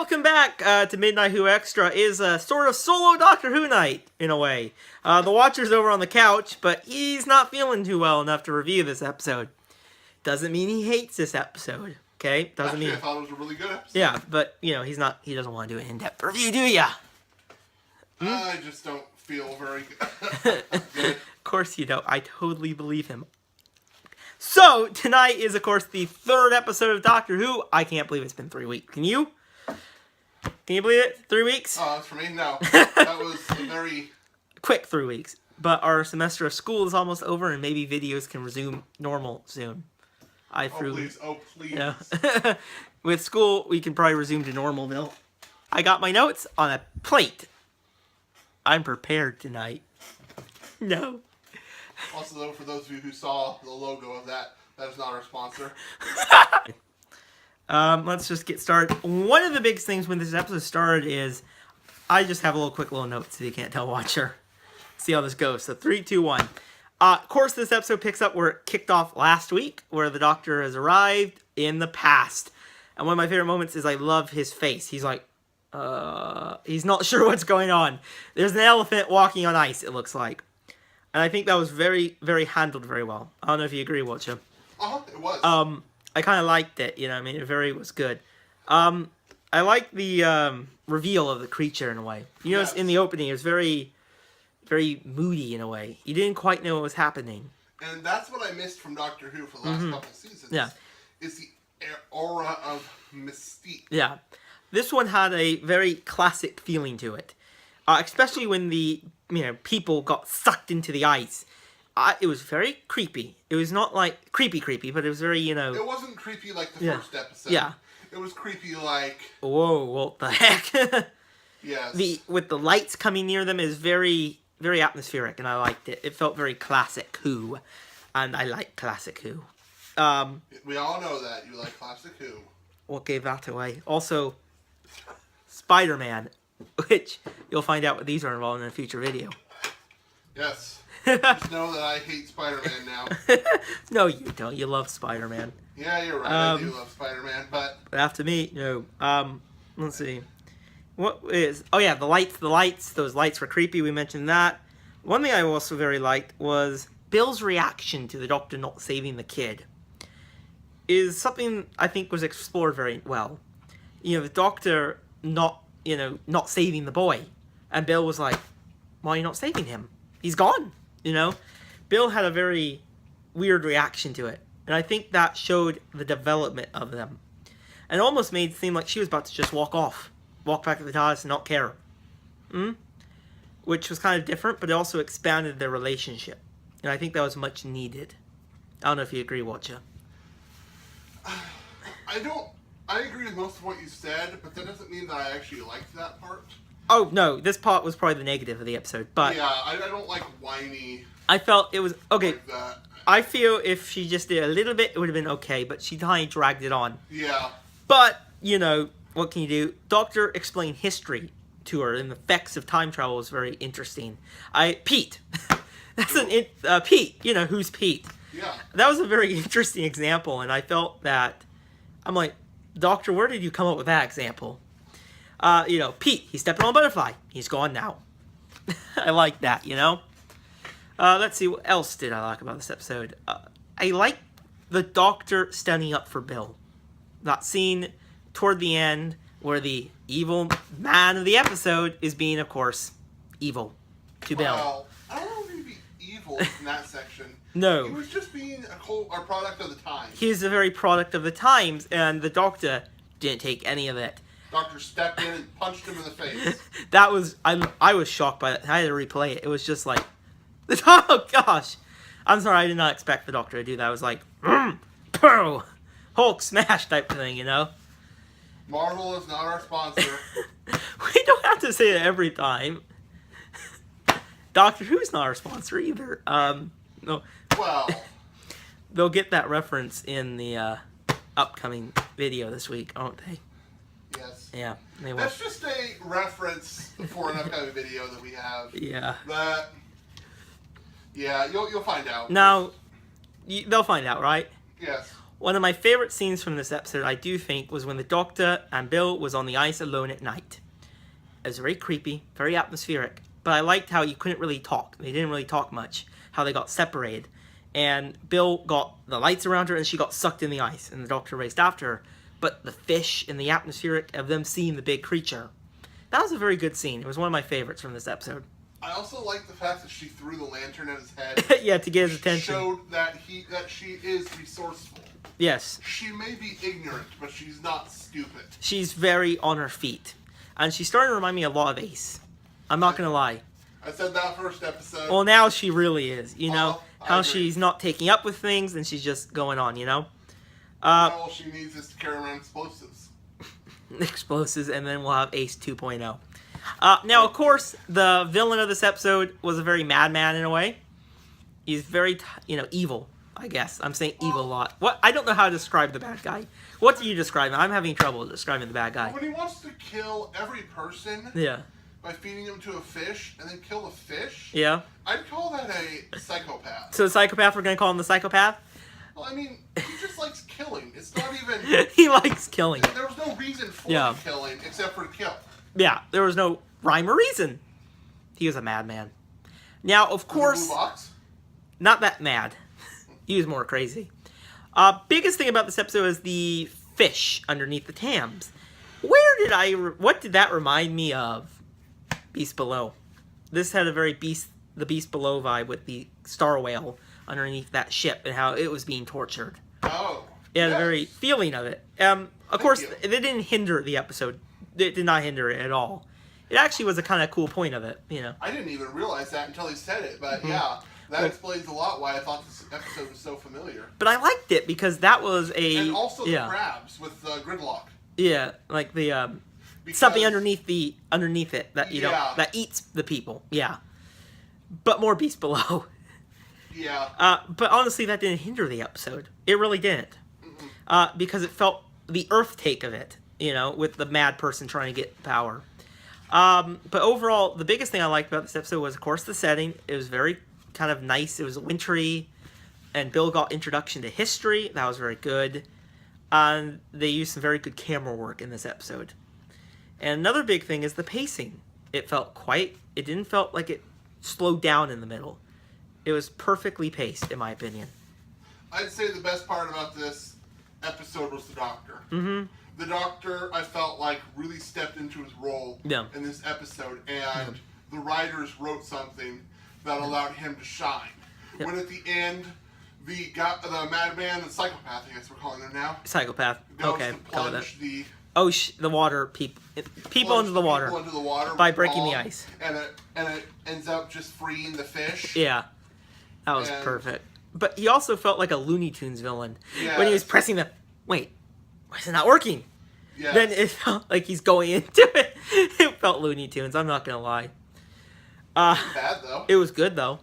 welcome back to Midnight Who Extra is a sort of solo Doctor Who night, in a way. The Watcher's over on the couch, but he's not feeling too well enough to review this episode. Doesn't mean he hates this episode, okay? Doesn't Actually, mean... I thought it was a really good episode. Yeah, but, you know, he doesn't want to do an in-depth review, do ya? I just don't feel very good. Of course you don't. I totally believe him. So, tonight is, of course, the third episode of Doctor Who. I can't believe it's been 3 weeks. Can you? Can you believe it? 3 weeks? That's for me? No. That was a very... Quick 3 weeks. But our semester of school is almost over, and maybe videos can resume normal soon. Oh, please. Oh, please. You know? With school, we can probably resume to Normalville. I got my notes on a plate. I'm prepared tonight. No. Also, though, for those of you who saw the logo of that, that is not our sponsor. Let's just get started. One of the biggest things when this episode started is I just have a quick little note so you can't tell Watcher. See how this goes. So 3, 2, 1. Of course, this episode picks up where it kicked off last week, where the Doctor has arrived in the past. And one of my favorite moments is I love his face. He's like, he's not sure what's going on. There's an elephant walking on ice, it looks like. And I think that was very, very handled very well. I don't know if you agree, Watcher. It was. I kind of liked it, you know what I mean? It was good. I like the reveal of the creature in a way. You notice in the opening, it was very, very moody in a way. You didn't quite know what was happening. And that's what I missed from Doctor Who for the last couple seasons. Yeah. Is the aura of mystique. Yeah. This one had a very classic feeling to it. Especially when the people got sucked into the ice. It was very creepy. It was not like creepy, but it was very, It wasn't creepy like the first episode. Yeah. It was creepy like... Whoa, what the heck? Yes. With the lights coming near them is very, very atmospheric, and I liked it. It felt very classic Who, and I like classic Who. We all know that. You like classic Who. What gave that away? Also, Spider-Man, which you'll find out what these are involved in a future video. Yes. Just know that I hate Spider-Man now. No, you don't. You love Spider-Man. Yeah, you're right. I do love Spider-Man, but after me, no. Let's see. What is... Oh, yeah, the lights. Those lights were creepy. We mentioned that. One thing I also very liked was Bill's reaction to the Doctor not saving the kid. Is something I think was explored very well. The Doctor not saving the boy. And Bill was like, why are you not saving him? He's gone, Bill had a very weird reaction to it. And I think that showed the development of them. And it almost made it seem like she was about to just walk back to the TARDIS and not care. Which was kind of different, but it also expanded their relationship. And I think that was much needed. I don't know if you agree, Watcher. I agree with most of what you said, but that doesn't mean that I actually liked that part. Oh, no, this part was probably the negative of the episode, but... Yeah, I don't like whiny... I felt it was... Okay, like that. I feel if she just did a little bit, it would have been okay, but she kind of dragged it on. Yeah. But, what can you do? Doctor explained history to her, and the effects of time travel was very interesting. Pete. That's Pete. Who's Pete? Yeah. That was a very interesting example, and I felt that... I'm like, Doctor, where did you come up with that example? Pete, he's stepping on a butterfly. He's gone now. I like that, Let's see, what else did I like about this episode? I like the Doctor standing up for Bill. That scene toward the end where the evil man of the episode is being, of course, evil to Bill. Well, I don't know if he'd be evil in that section. No. He was just being a product of the time. He's a very product of the times, and the Doctor didn't take any of it. Doctor stepped in and punched him in the face. That was... I was shocked by that. I had to replay it. It was just like... Oh, gosh. I'm sorry, I did not expect the Doctor to do that. I was like... Pearl! Hulk smash type of thing, Marvel is not our sponsor. We don't have to say it every time. Doctor Who's not our sponsor either. No. Well... They'll get that reference in the upcoming video this week, won't they? Yes. Yeah, they will. That's just a reference for an upcoming video that we have. Yeah. But... Yeah, you'll find out. Now, they'll find out, right? Yes. One of my favorite scenes from this episode, I do think, was when the Doctor and Bill was on the ice alone at night. It was very creepy, very atmospheric, but I liked how you couldn't really talk. They didn't really talk much, how they got separated. And Bill got the lights around her and she got sucked in the ice, and the Doctor raced after her. But the fish and the atmospheric of them seeing the big creature, that was a very good scene. It was one of my favorites from this episode. I also like the fact that she threw the lantern at his head. Yeah, to get his attention. Showed that she is resourceful. Yes. She may be ignorant, but she's not stupid. She's very on her feet. And she's starting to remind me a lot of Ace. I'm not going to lie. I said that first episode. Well, now she really is, you know? I How agree. she's not taking up with things and she's just going on, you know? All she needs is to carry around explosives. Explosives, and then we'll have Ace 2.0. Now, of course, the villain of this episode was a very madman in a way. He's very, evil, I guess. I'm saying evil a lot. What? I don't know how to describe the bad guy. What do you describe him? I'm having trouble describing the bad guy. When he wants to kill every person Yeah. by feeding them to a fish and then kill the fish, Yeah. I'd call that a psychopath. So the psychopath, we're going to call him the psychopath? Well, I mean, he just likes killing. It's not even... He likes killing. There was no reason for Yeah. the killing except for to kill. Yeah, there was no rhyme or reason. He was a madman. Now, of course, Blue box? not that mad. He was more crazy. Biggest thing about this episode is the fish underneath the Thames. What did that remind me of? Beast Below. This had a very the Beast Below vibe with the star whale underneath that ship and how it was being tortured. Oh. It had yes. a very feeling of it. Of course, you. it didn't hinder the episode. It did not hinder it at all. It actually was a kind of cool point of it, you know. I didn't even realize that until he said it, but yeah, that Well- explains a lot why I thought this episode was so familiar. But I liked it because that was And also the yeah, crabs with gridlock. yeah, like the Because- something underneath it that Yeah. that eats the people. Yeah, but more Beast Below. Yeah. But honestly, that didn't hinder the episode. It really didn't, because it felt the Earth take of it. You know, with the mad person trying to get power. But overall, the biggest thing I liked about this episode was, of course, the setting. It was very kind of nice. It was wintry, and Bill got introduction to history. That was very good. And they used some very good camera work in this episode. And another big thing is the pacing. It didn't felt like it slowed down in the middle. It was perfectly paced, in my opinion. I'd say the best part about this episode was the Doctor. Mm-hmm. The Doctor, I felt like, really stepped into his role Yeah. in this episode, and the writers wrote something that allowed him to shine. Yep. When at the end, the madman and psychopath, I guess we're calling him now, Psychopath. goes Okay, to go with that. plunge the The water people plunge into the water people into the water by with breaking the Paul, ice. and it ends up just freeing the fish. Yeah, that was And- perfect. But he also felt like a Looney Tunes villain Yeah. when he was pressing the. Wait, why is it not working? Yes. Then it felt like he's going into it. It felt Looney Tunes. I'm not gonna lie. Bad though. It was good though.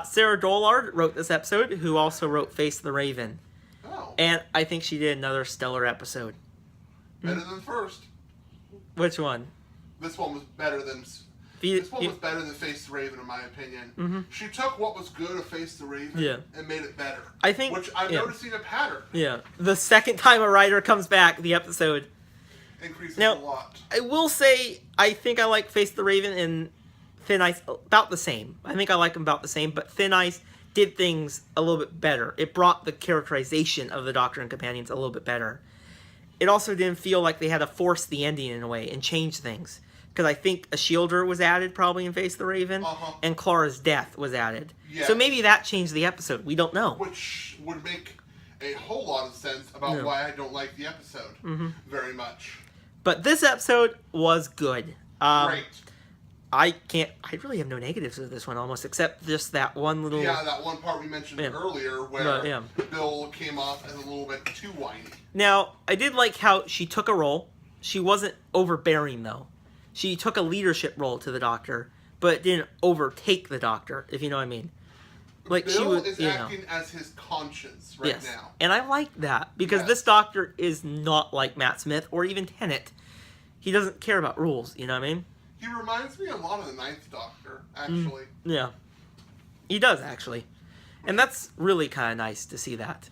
Sarah Dollard wrote this episode, who also wrote Face the Raven, Oh, and I think she did another stellar episode. better than the first. Which one? This one was better than. This one was better than Face the Raven, in my opinion. She took what was good of Face the Raven Yeah. and made it better. I think- Which I'm yeah. noticing a pattern. Yeah, the second time a writer comes back, the episode. Increases Now- a lot. I will say, I think I like Face the Raven and Thin Ice about the same. I think I like them about the same, but Thin Ice did things a little bit better. It brought the characterization of the Doctor and companions a little bit better. It also didn't feel like they had to force the ending in a way and change things. Because I think a Shielder was added probably in Face the Raven, and Clara's death was added. Yes. So maybe that changed the episode. We don't know. Which would make a whole lot of sense about Yeah. why I don't like the episode very much. But this episode was good. Great. I really have no negatives with this one almost, except just that one little... Yeah, that one part we mentioned Yeah. earlier where Yeah. Bill came off as a little bit too whiny. Now, I did like how she took a role. She wasn't overbearing, though. She took a leadership role to the Doctor, but didn't overtake the Doctor, if you know what I mean. Like, Bill she was, is acting as his conscience right yes. now. And I like that, because Yes. this Doctor is not like Matt Smith or even Tennant. He doesn't care about rules, you know what I mean? He reminds me a lot of the Ninth Doctor, actually. Yeah. He does, actually. And that's really kind of nice to see that.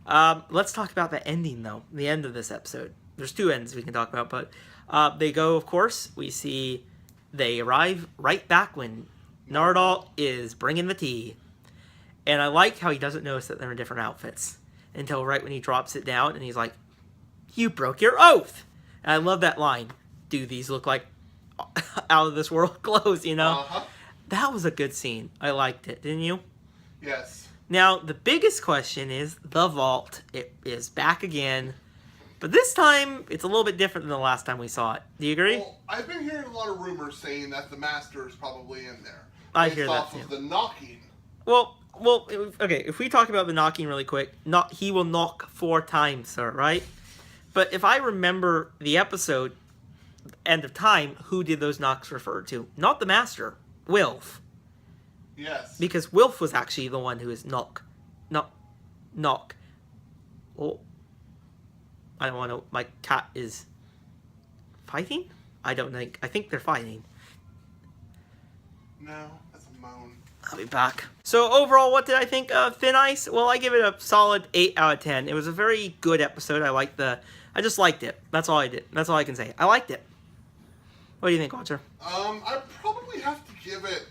Let's talk about the ending, though. The end of this episode. There's two ends we can talk about, but they go, of course, we see they arrive right back when Nardal is bringing the tea. And I like how he doesn't notice that they're in different outfits until right when he drops it down and he's like, "You broke your oath." And I love that line. Do these look like out of this world clothes, you know? Uh-huh. That was a good scene. I liked it, didn't you? Yes. Now, the biggest question is the vault. It is back again. But this time, it's a little bit different than the last time we saw it. Do you agree? Well, I've been hearing a lot of rumors saying that the Master is probably in there. I hear that, off too. of the knocking. Well, okay, if we talk about the knocking really quick, he will knock 4 times, sir, right? But if I remember the episode, End of Time, who did those knocks refer to? Not the Master, Wilf. Yes. Because Wilf was actually the one who is knock. Oh, I don't want to. My cat is fighting? I think they're fighting. No, that's a moan. I'll be back. So overall, what did I think of Thin Ice? Well, I give it a solid 8 out of 10. It was a very good episode. I just liked it. That's all I did. That's all I can say. I liked it. What do you think, Watcher? I probably have to give it,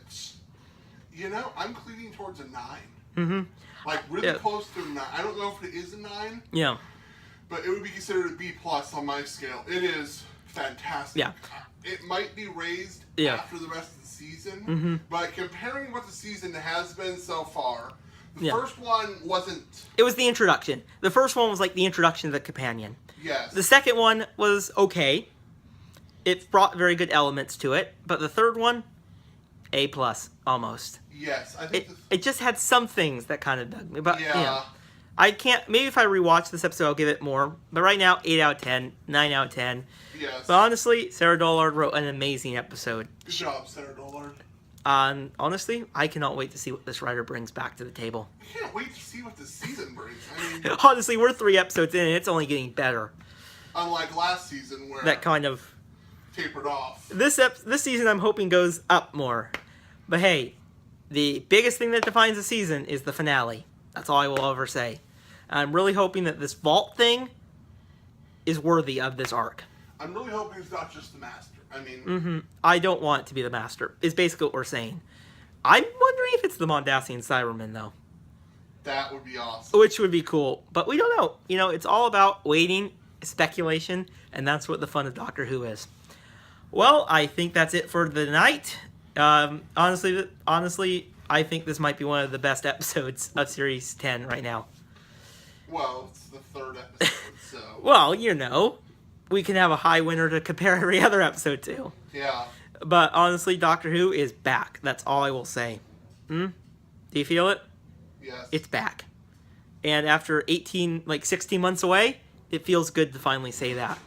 I'm cleaning towards a 9. Mm-hmm. Like, really close to a 9. I don't know if it is a 9. Yeah. But it would be considered a B+ on my scale. It is fantastic. Yeah. It might be raised after the rest of the season. Mm-hmm. But comparing what the season has been so far, the Yeah. first one wasn't... It was the introduction. The first one was like the introduction to the companion. Yes. The second one was okay. It brought very good elements to it. But the third one, A+, almost. Yes. I think It just had some things that kind of dug me. But, yeah. I can't... Maybe if I rewatch this episode, I'll give it more. But right now, 8 out of 10, 9 out of 10. Yes. But honestly, Sarah Dollard wrote an amazing episode. Good job, Sarah Dollard. Honestly, I cannot wait to see what this writer brings back to the table. I can't wait to see what this season brings. I mean, Honestly, we're 3 episodes in and it's only getting better. unlike last season where That kind of... tapered off. This season I'm hoping goes up more. But hey, the biggest thing that defines the season is the finale. That's all I will ever say. I'm really hoping that this vault thing is worthy of this arc. I'm really hoping it's not just the Master. I mean... I don't want it to be the Master, is basically what we're saying. I'm wondering if it's the Mondasian Cybermen, though. That would be awesome. Which would be cool. But we don't know. It's all about waiting, speculation, and that's what the fun of Doctor Who is. Well, I think that's it for the night. Honestly, I think this might be one of the best episodes of Series 10 right now. Well, it's the 3rd episode, so... Well, we can have a high winner to compare every other episode to. Yeah. But honestly, Doctor Who is back. That's all I will say. Do you feel it? Yes. It's back. And after 16 months away, it feels good to finally say that.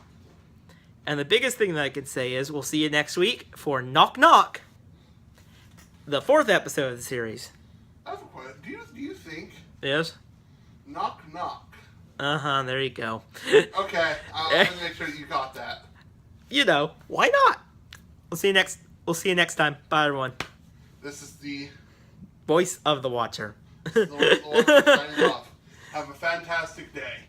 And the biggest thing that I can say is we'll see you next week for Knock Knock, the 4th episode of the series. I have a question. Do you think... Yes? Knock Knock... Uh-huh, there you go. Okay, I'll make sure that you got that. Why not? We'll see you next time. Bye, everyone. This is the Voice of the Watcher. one signing off. Have a fantastic day.